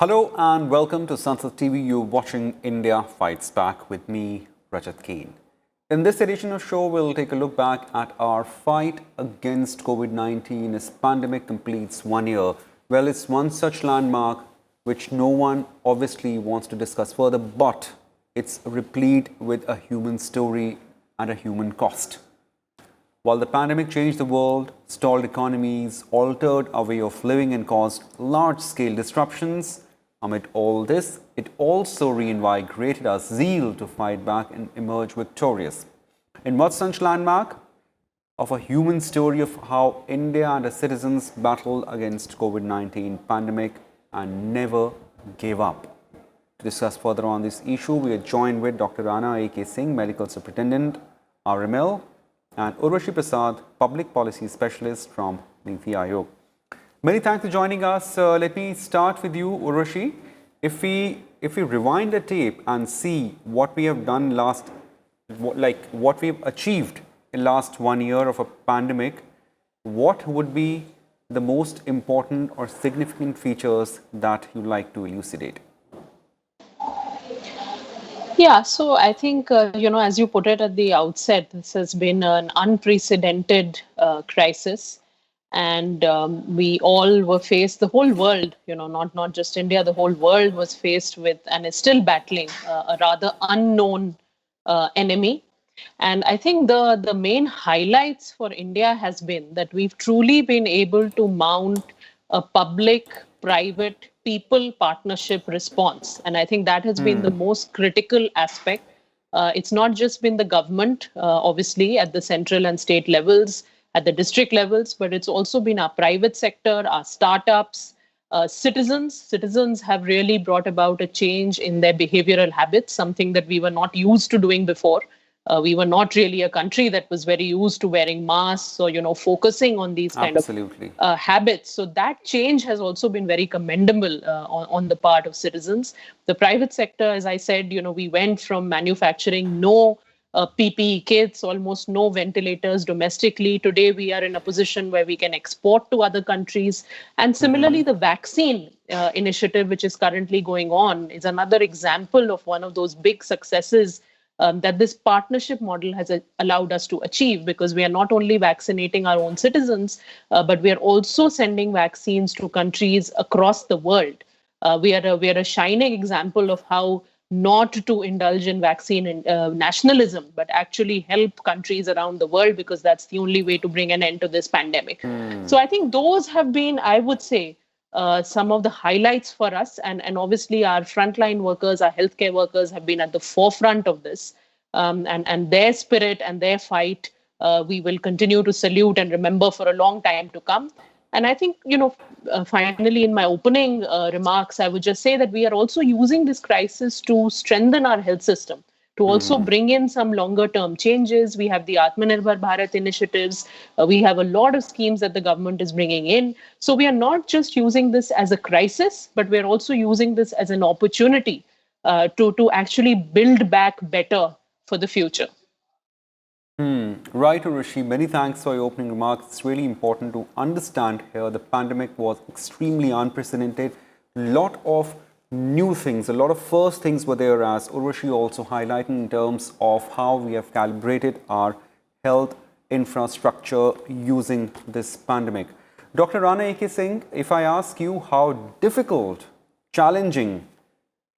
Hello and welcome to Sunset TV. You're watching India Fights Back with me, Rajat Kain. In this edition of show, we'll take a look back at our fight against COVID-19 as pandemic completes 1 year. Well, it's one such landmark which no one obviously wants to discuss further, but it's replete with a human story and a human cost. While the pandemic changed the world, stalled economies, altered our way of living and caused large-scale disruptions, amid all this, it also reinvigorated our zeal to fight back and emerge victorious. In what such landmark? Of a human story of how India and its citizens battled against COVID-19 pandemic and never gave up. To discuss further on this issue, we are joined with Dr. Rana Singh, Medical Superintendent, RML, and Urvashi Prasad, Public Policy Specialist from NITI Aayog. Many thanks for joining us. Let me start with you, Urvashi. If we rewind the tape and see what we have done what we've achieved in last 1 year of a pandemic, what would be the most important or significant features that you'd like to elucidate? Yeah, so I think, as you put it at the outset, this has been an unprecedented crisis. And we all were faced, the whole world, not just India, the whole world was faced with and is still battling a rather unknown enemy. And I think the main highlights for India has been that we've truly been able to mount a public-private people partnership response. And I think that has been the most critical aspect. It's not just been the government, obviously, at the central and state levels, at the district levels, but it's also been our private sector, our startups, citizens. Citizens have really brought about a change in their behavioral habits, something that we were not used to doing before. We were not really a country that was very used to wearing masks or, focusing on these kind of habits. So that change has also been very commendable on the part of citizens. The private sector, as I said, we went from manufacturing no PPE kits, almost no ventilators domestically. Today, we are in a position where we can export to other countries. And similarly, the vaccine initiative, which is currently going on, is another example of one of those big successes that this partnership model has allowed us to achieve, because we are not only vaccinating our own citizens, but we are also sending vaccines to countries across the world. We are a shining example of how not to indulge in vaccine nationalism, but actually help countries around the world, because that's the only way to bring an end to this pandemic. So I think those have been, I would say, some of the highlights for us. And obviously our frontline workers, our healthcare workers have been at the forefront of this. And their spirit and their fight, we will continue to salute and remember for a long time to come. And I think, finally, in my opening remarks, I would just say that we are also using this crisis to strengthen our health system, to also bring in some longer term changes. We have the Atmanirbhar Bharat initiatives. We have a lot of schemes that the government is bringing in. So we are not just using this as a crisis, but we're also using this as an opportunity to actually build back better for the future. Right, Urvashi. Many thanks for your opening remarks. It's really important to understand here the pandemic was extremely unprecedented. A lot of new things, a lot of first things were there, as Urvashi also highlighted, in terms of how we have calibrated our health infrastructure using this pandemic. Dr. Rana Singh, if I ask you how difficult, challenging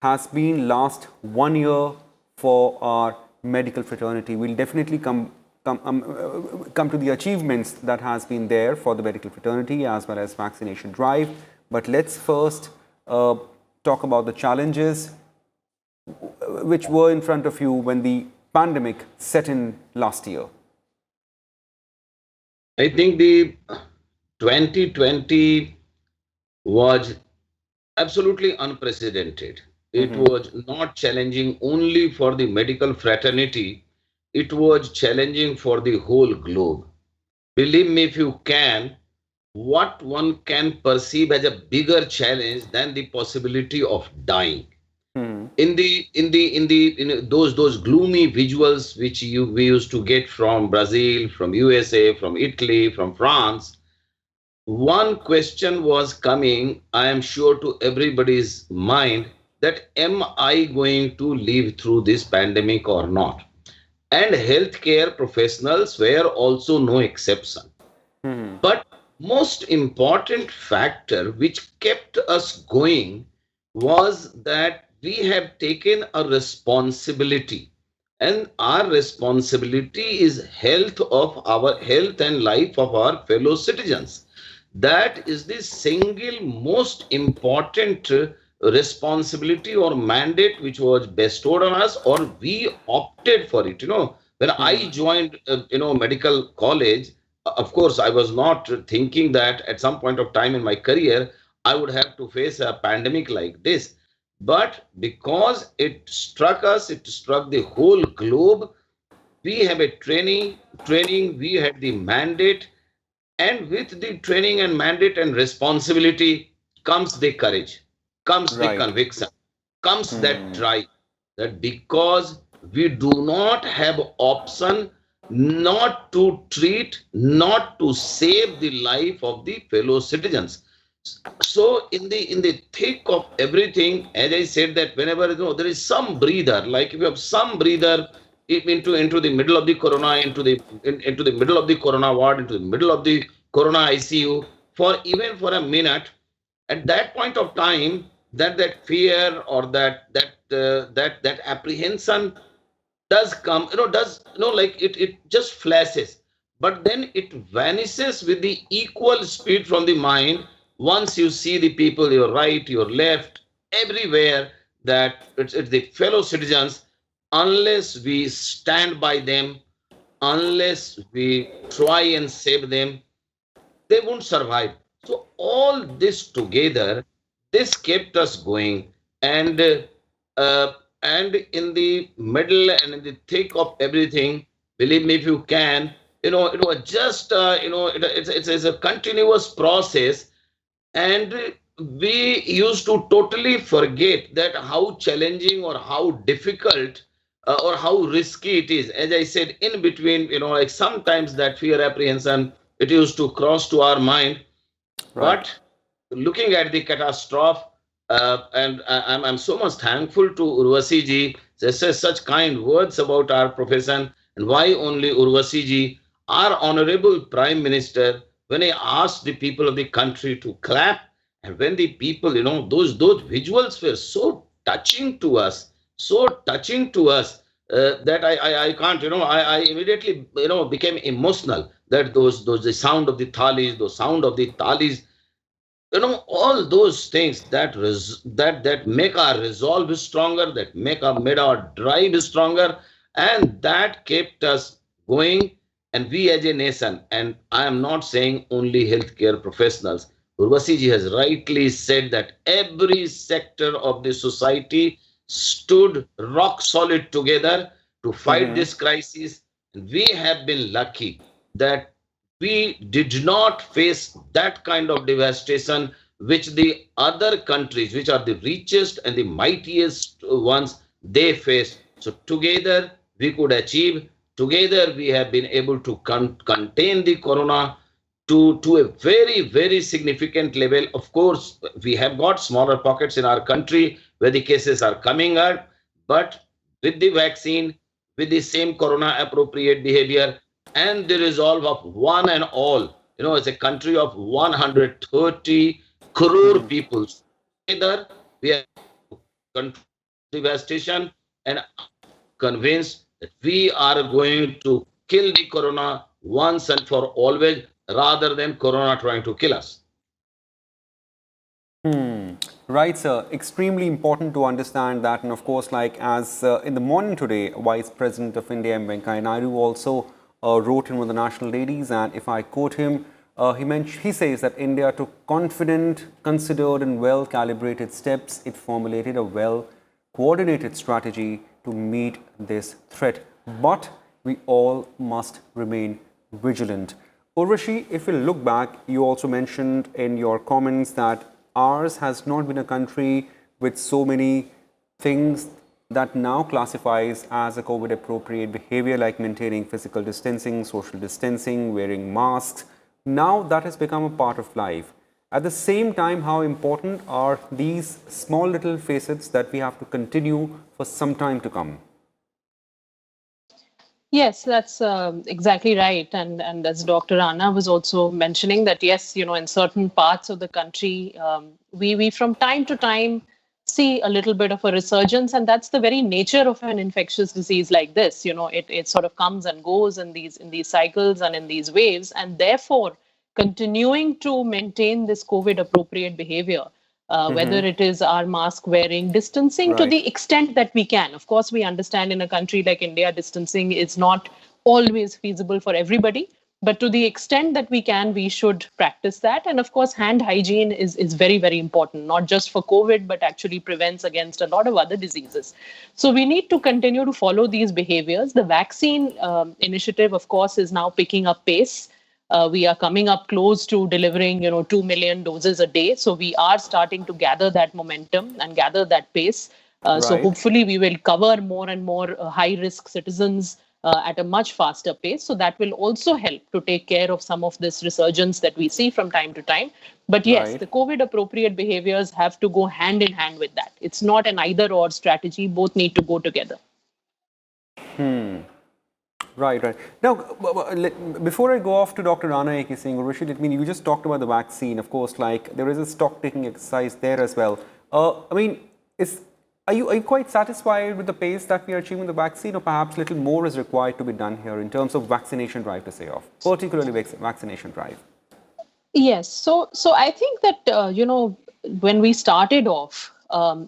has been last 1 year for our medical fraternity, we'll definitely come to the achievements that has been there for the medical fraternity as well as Vaccination Drive. But let's first talk about the challenges which were in front of you when the pandemic set in last year. I think the 2020 was absolutely unprecedented. It was not challenging only for the medical fraternity, it was challenging for the whole globe. Believe me, if you can, what one can perceive as a bigger challenge than the possibility of dying. In those gloomy visuals which we used to get from Brazil, from USA, from Italy, from France, one question was coming, I am sure, to everybody's mind, that am I going to live through this pandemic or not? And healthcare professionals were also no exception. Hmm. But most important factor which kept us going was that we have taken a responsibility, and our responsibility is health and life of our fellow citizens. That is the single most important responsibility or mandate which was bestowed on us, or we opted for it. When I joined medical college, of course I was not thinking that at some point of time in my career I would have to face a pandemic like this. But because it struck us, it struck the whole globe, we have a training, we had the mandate, and with the training and mandate and responsibility comes the courage, comes the Right. conviction, comes that Hmm. drive, that because we do not have option not to treat, not to save the life of the fellow citizens. So in the thick of everything, as I said, that whenever there is some breather, like if you have some breather into the middle of the corona, into the middle of the corona ward, into the middle of the corona ICU, for even for a minute, at that point of time, that fear or that apprehension does come, like it just flashes, but then it vanishes with the equal speed from the mind once you see the people, your right, your left, everywhere, that it's the fellow citizens. Unless we stand by them, unless we try and save them, they won't survive. So all this together, this kept us going, and uh, and in the middle and in the thick of everything, believe me, if you can, it was just it's a continuous process, and we used to totally forget that how challenging or how difficult or how risky it is. As I said, in between, like sometimes that fear, apprehension, it used to cross to our mind. Right. But looking at the catastrophe, and I'm so much thankful to Urvashi ji. They says such kind words about our profession, and why only Urvashi ji, our honorable Prime Minister, when he asked the people of the country to clap, and when the people, those visuals were so touching to us, so touching to us, that I can't, I immediately, became emotional. That those the sound of the thalis, the sound of the talis, all those things that make our resolve stronger, that made our drive stronger, and that kept us going. And we as a nation, and I am not saying only healthcare professionals, Urvashi ji has rightly said that every sector of the society stood rock solid together to fight Hmm. this crisis. And we have been lucky that we did not face that kind of devastation which the other countries, which are the richest and the mightiest ones, they face. So together we could achieve, together we have been able to contain the corona to a very, very significant level. Of course, we have got smaller pockets in our country where the cases are coming up, but with the vaccine, with the same corona appropriate behavior, and the resolve of one and all, as a country of 130 crore people, together we are control devastation, and convinced that we are going to kill the corona once and for always, rather than corona trying to kill us. Hmm. Right, sir. Extremely important to understand that. And of course, like as in the morning today, Vice President of India, M. Venkaiah Naidu, also wrote in one of the national dailies. And if I quote him, he says that India took confident, considered, and well calibrated steps. It formulated a well coordinated strategy to meet this threat. But we all must remain vigilant. Urvashi, if you look back, you also mentioned in your comments that ours has not been a country with so many things that now classifies as a COVID appropriate behavior, like maintaining physical distancing, social distancing, wearing masks, Now that has become a part of life. At the same time, how important are these small little facets that we have to continue for some time to come? Yes, that's exactly right. And as Dr. Rana was also mentioning that, yes, in certain parts of the country, we from time to time see a little bit of a resurgence, and that's the very nature of an infectious disease like this. It sort of comes and goes in these cycles and in these waves, and therefore continuing to maintain this COVID appropriate behavior, whether it is our mask wearing, distancing to Right, the extent that we can. Of course, we understand in a country like India, distancing is not always feasible for everybody. But to the extent that we can, we should practice that. And of course, hand hygiene is very, very important, not just for COVID, but actually prevents against a lot of other diseases. So we need to continue to follow these behaviors. The vaccine initiative, of course, is now picking up pace. We are coming up close to delivering, 2 million doses a day. So we are starting to gather that momentum and gather that pace. So right, hopefully we will cover more and more high-risk citizens at a much faster pace. So that will also help to take care of some of this resurgence that we see from time to time. But yes, right. the COVID appropriate behaviors have to go hand in hand with that. It's not an either or strategy. Both need to go together. Right, right. Now, before I go off to Dr. Rana A.K. Singh, Urvashi, you just talked about the vaccine. Of course, like there is a stock taking exercise there as well. I mean, are you quite satisfied with the pace that we are achieving the vaccine, or perhaps little more is required to be done here in terms of vaccination drive to say off, particularly vaccination drive? Yes. So I think that, when we started off,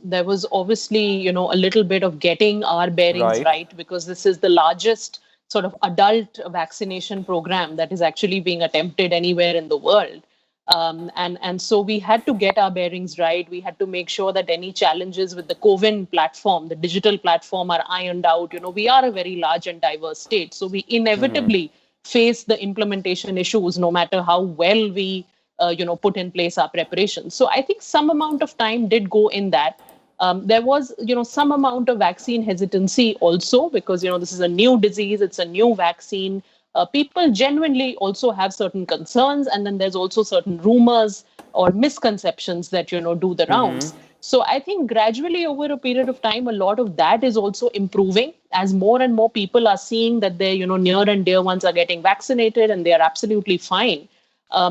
there was obviously, a little bit of getting our bearings Right. right, because this is the largest sort of adult vaccination program that is actually being attempted anywhere in the world. And so we had to get our bearings right. We had to make sure that any challenges with the CoWIN platform, the digital platform, are ironed out. We are a very large and diverse state, so we inevitably face the implementation issues, no matter how well we, put in place our preparations. So I think some amount of time did go in that. There was, some amount of vaccine hesitancy also, because, this is a new disease, it's a new vaccine. People genuinely also have certain concerns, and then there's also certain rumors or misconceptions that, do the rounds. So I think gradually over a period of time, a lot of that is also improving as more and more people are seeing that their, near and dear ones are getting vaccinated and they are absolutely fine.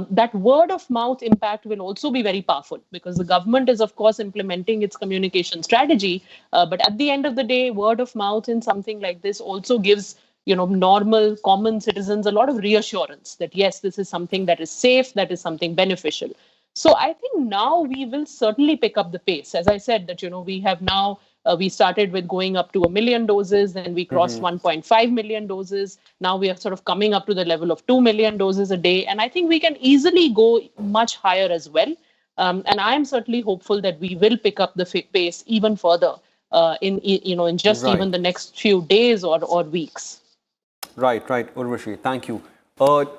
That word of mouth impact will also be very powerful, because the government is, of course, implementing its communication strategy. But at the end of the day, word of mouth in something like this also gives, normal, common citizens a lot of reassurance that, yes, this is something that is safe, that is something beneficial. So I think now we will certainly pick up the pace. As I said, that, we have now we started with going up to 1 million doses, then we crossed 1.5 million doses. Now we are sort of coming up to the level of 2 million doses a day. And I think we can easily go much higher as well. And I am certainly hopeful that we will pick up the pace even further in just even Right. the next few days or weeks. Right, right, Urvashi, thank you.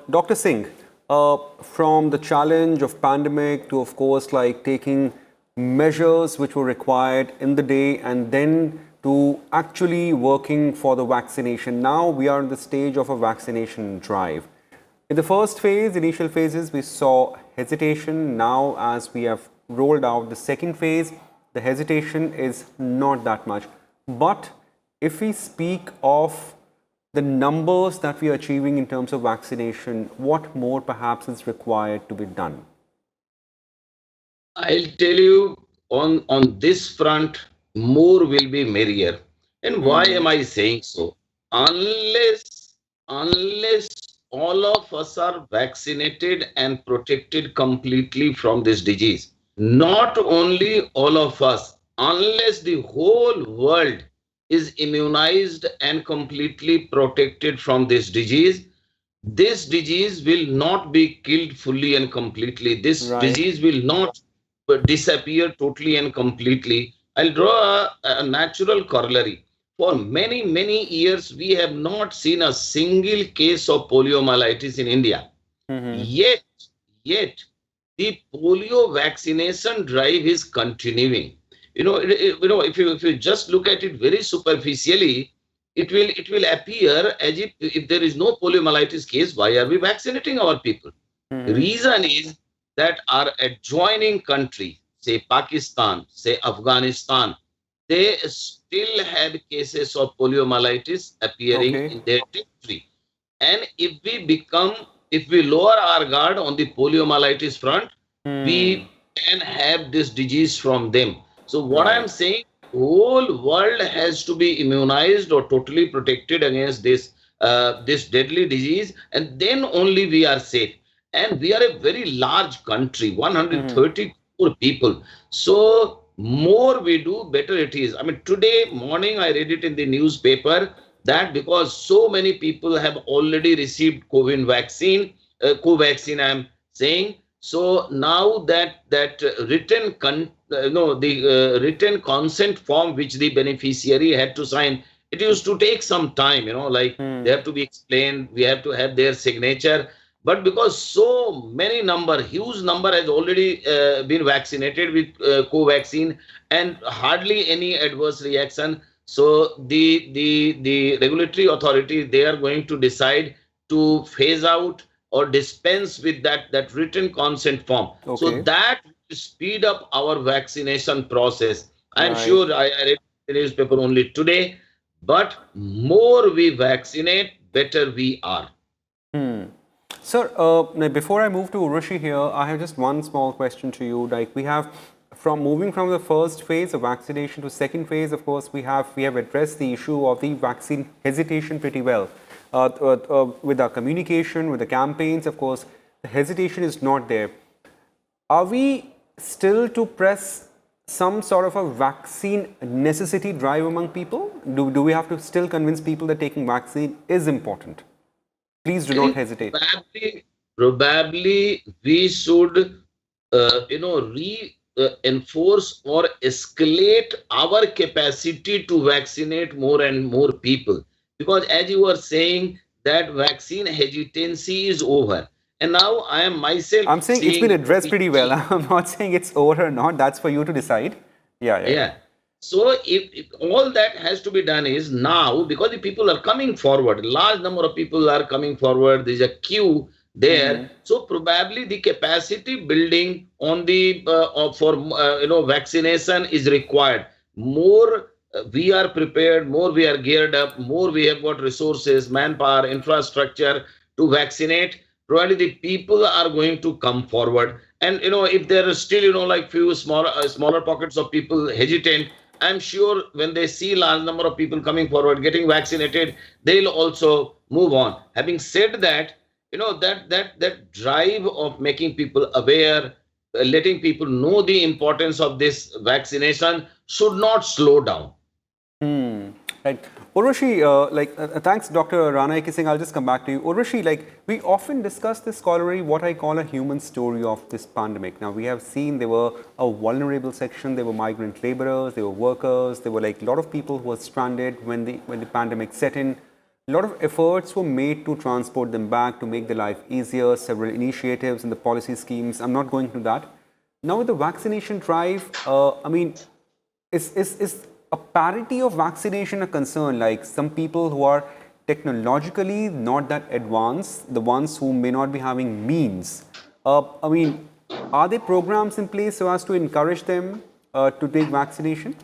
Dr. Singh, from the challenge of pandemic to, of course, like taking measures which were required in the day and then to actually working for the vaccination. Now we are in the stage of a vaccination drive. In the first phase, initial phases, we saw hesitation. Now, as we have rolled out the second phase, the hesitation is not that much. But if we speak of the numbers that we are achieving in terms of vaccination, what more perhaps is required to be done? I'll tell you, on this front, more will be merrier. And why am I saying so? Unless unless all of us are vaccinated and protected completely from this disease, not only all of us, unless the whole world is immunized and completely protected from this disease will not be killed fully and completely. This Right. disease will not disappear totally and completely. I'll draw a natural corollary. For many, many years, we have not seen a single case of poliomyelitis in India. Yet, yet, the polio vaccination drive is continuing. If you just look at it very superficially, it will appear as if there is no poliomyelitis case, why are we vaccinating our people? Reason is that our adjoining country, say Pakistan, say Afghanistan, they still had cases of poliomyelitis appearing Okay. in their territory. And if we lower our guard on the poliomyelitis front, Hmm. we can have this disease from them. So what I am Right. saying, whole world has to be immunized or totally protected against this deadly disease, and then only we are safe. And we are a very large country, 134 people. So more we do, better it is. I mean, today morning I read it in the newspaper that because so many people have already received COVID vaccine, co-vaccine, I'm saying. So now that the written consent form which the beneficiary had to sign, it used to take some time, like they Hmm. have to be explained, we have to have their signature. But because so many huge number has already been vaccinated with co-vaccine and hardly any adverse reaction, so the regulatory authority, they are going to decide to phase out or dispense with that written consent form. So Okay. that will speed up our vaccination process. I'm Right. sure I read the newspaper only today, but more we vaccinate, better we are. Hmm. Sir, now before I move to Urvashi here, I have just one small question to you. Like we have from moving from the first phase of vaccination to second phase, of course, we have addressed the issue of the vaccine hesitation pretty well. With our communication, with the campaigns, of course, the hesitation is not there. Are we still to press some sort of a vaccine necessity drive among people? Do we have to still convince people that taking vaccine is important? Please do I not think hesitate. probably we should, reinforce or escalate our capacity to vaccinate more and more people. Because as you were saying, that vaccine hesitancy is over. And now I am myself I'm saying it's been seeing addressed pretty well. I'm not saying it's over or not. That's for you to decide. Yeah, yeah, yeah. yeah. So if all that has to be done is now because the people are coming forward, large number of people are coming forward. There's a queue there. So probably the capacity building on the for vaccination is required. More we are prepared, more we are geared up, more we have got resources, manpower, infrastructure to vaccinate. Probably the people are going to come forward, and if there are still like few smaller pockets of people hesitant, I'm sure when they see large number of people coming forward getting vaccinated, they'll also move on. Having said that, that drive of making people aware, letting people know the importance of this vaccination should not slow down. Hmm. Right. Urvashi, thanks, Dr. Rana Singh. I'll just come back to you. Urvashi, we often discuss this scholarly, what I call a human story of this pandemic. Now, we have seen there were a vulnerable section, there were migrant laborers, there were workers, there were a lot of people who were stranded when the pandemic set in. A lot of efforts were made to transport them back, to make their life easier, several initiatives and the policy schemes. I'm not going into that. Now, with the vaccination drive, is a parity of vaccination a concern? Like some people who are technologically not that advanced, the ones who may not be having means, are there programs in place so as to encourage them to take vaccination?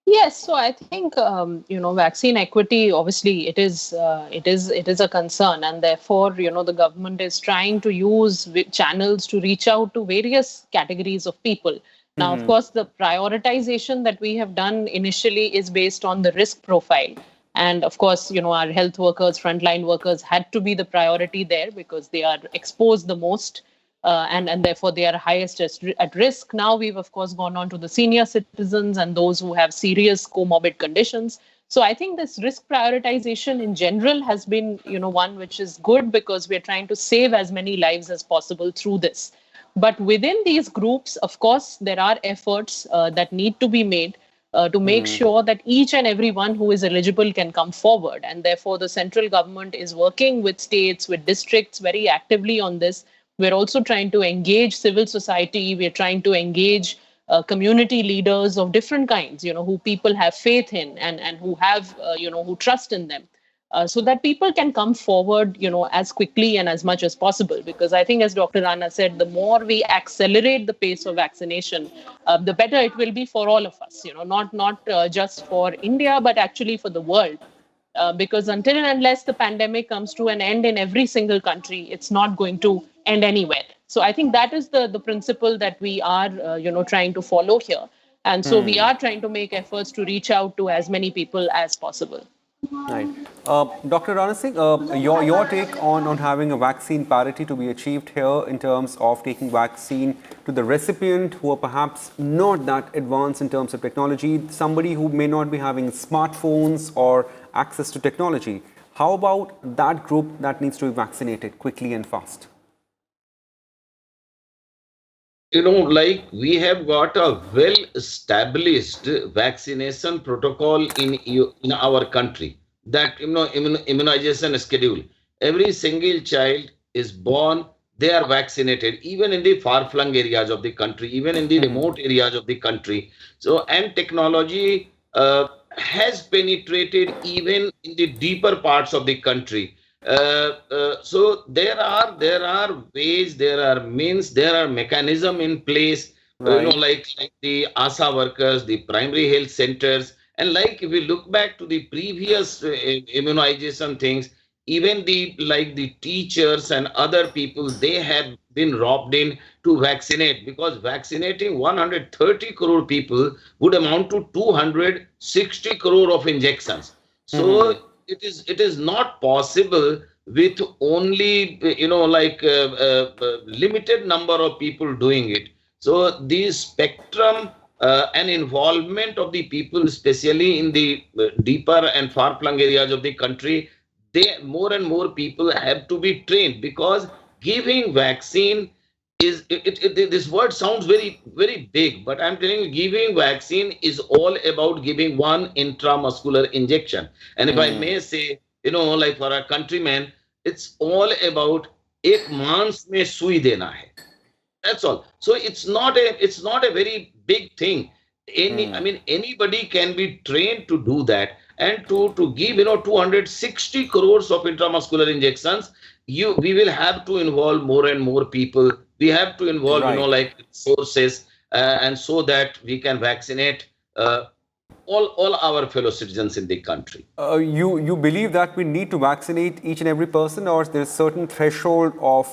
Yes, so I think vaccine equity. Obviously, it is a concern, and therefore the government is trying to use channels to reach out to various categories of people. Now, of course, the prioritization that we have done initially is based on the risk profile, and of course, our health workers, frontline workers, had to be the priority there because they are exposed the most and therefore they are highest at risk. Now we've of course gone on to the senior citizens and those who have serious comorbid conditions. So I think this risk prioritization in general has been, one which is good because we're trying to save as many lives as possible through this. But within these groups, of course, there are efforts that need to be made to make sure that each and every one who is eligible can come forward. And therefore, the central government is working with states, with districts very actively on this. We're also trying to engage civil society. We're trying to engage community leaders of different kinds, who people have faith in and who have, who trust in them. so that people can come forward, as quickly and as much as possible. Because I think, as Dr. Rana said, the more we accelerate the pace of vaccination, the better it will be for all of us. Not just for India, but actually for the world. Because until and unless the pandemic comes to an end in every single country, it's not going to end anywhere. So I think that is the principle that we are, trying to follow here. And so we are trying to make efforts to reach out to as many people as possible. Right. Dr. Rana Singh, your take on having a vaccine parity to be achieved here in terms of taking vaccine to the recipient who are perhaps not that advanced in terms of technology, somebody who may not be having smartphones or access to technology. How about that group that needs to be vaccinated quickly and fast? Like we have got a well established vaccination protocol in our country, that immunization schedule. Every single child is born, they are vaccinated, even in the far flung areas of the country, even in the remote areas of the country. So, and technology has penetrated even in the deeper parts of the country. So there are ways, there are means, there are mechanism in place. Right. Like the ASA workers, the primary health centers, and like if we look back to the previous immunization things, even the teachers and other people, they have been robbed in to vaccinate, because vaccinating 130 crore people would amount to 260 crore of injections. So it is not possible with only limited number of people doing it. So the spectrum and involvement of the people, especially in the deeper and far flung areas of the country, they more and more people have to be trained, because giving vaccine is this word sounds very very big, but I'm telling you, giving vaccine is all about giving one intramuscular injection. And if I may say, like for a countryman, it's all about ek maans mein sui dena hai. That's all. So it's not a very big thing. I mean, anybody can be trained to do that, and to give 260 crores of intramuscular injections. We will have to involve more and more people. We have to involve Right. like resources, and so that we can vaccinate all our fellow citizens in the country. You believe that we need to vaccinate each and every person, or there's a certain threshold of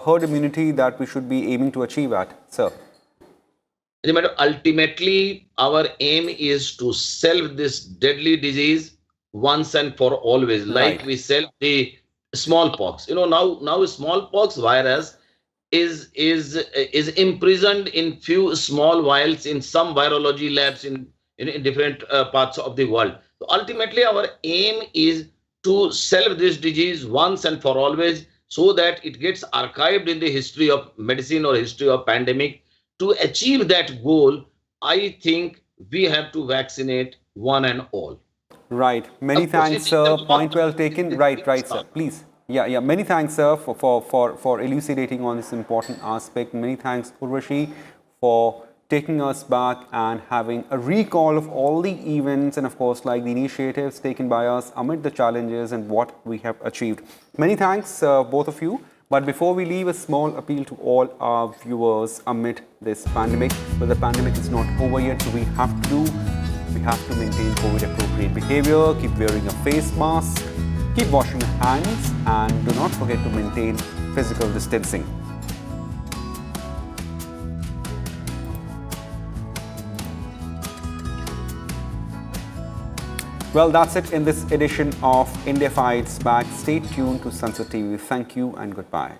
herd immunity that we should be aiming to achieve at, sir? Remember, ultimately, our aim is to solve this deadly disease once and for always, like Right. we solved the smallpox. Now smallpox virus is imprisoned in few small vials in some virology labs in different parts of the world. So ultimately, our aim is to solve this disease once and for always, so that it gets archived in the history of medicine or history of pandemic. To achieve that goal, I think we have to vaccinate one and all. Right. Many Of course, thanks, in sir. terms of Point well taken. Right, right, sir. Please. Yeah, yeah. Many thanks, sir, for elucidating on this important aspect. Many thanks, Urvashi, for taking us back and having a recall of all the events and, of course, like the initiatives taken by us amid the challenges and what we have achieved. Many thanks, both of you. But before we leave, a small appeal to all our viewers amid this pandemic. Well, the pandemic is not over yet, so we have to maintain COVID appropriate behavior, keep wearing a face mask, keep washing your hands, and do not forget to maintain physical distancing. Well, that's it in this edition of India Fights Back. Stay tuned to Sunset TV. Thank you and goodbye.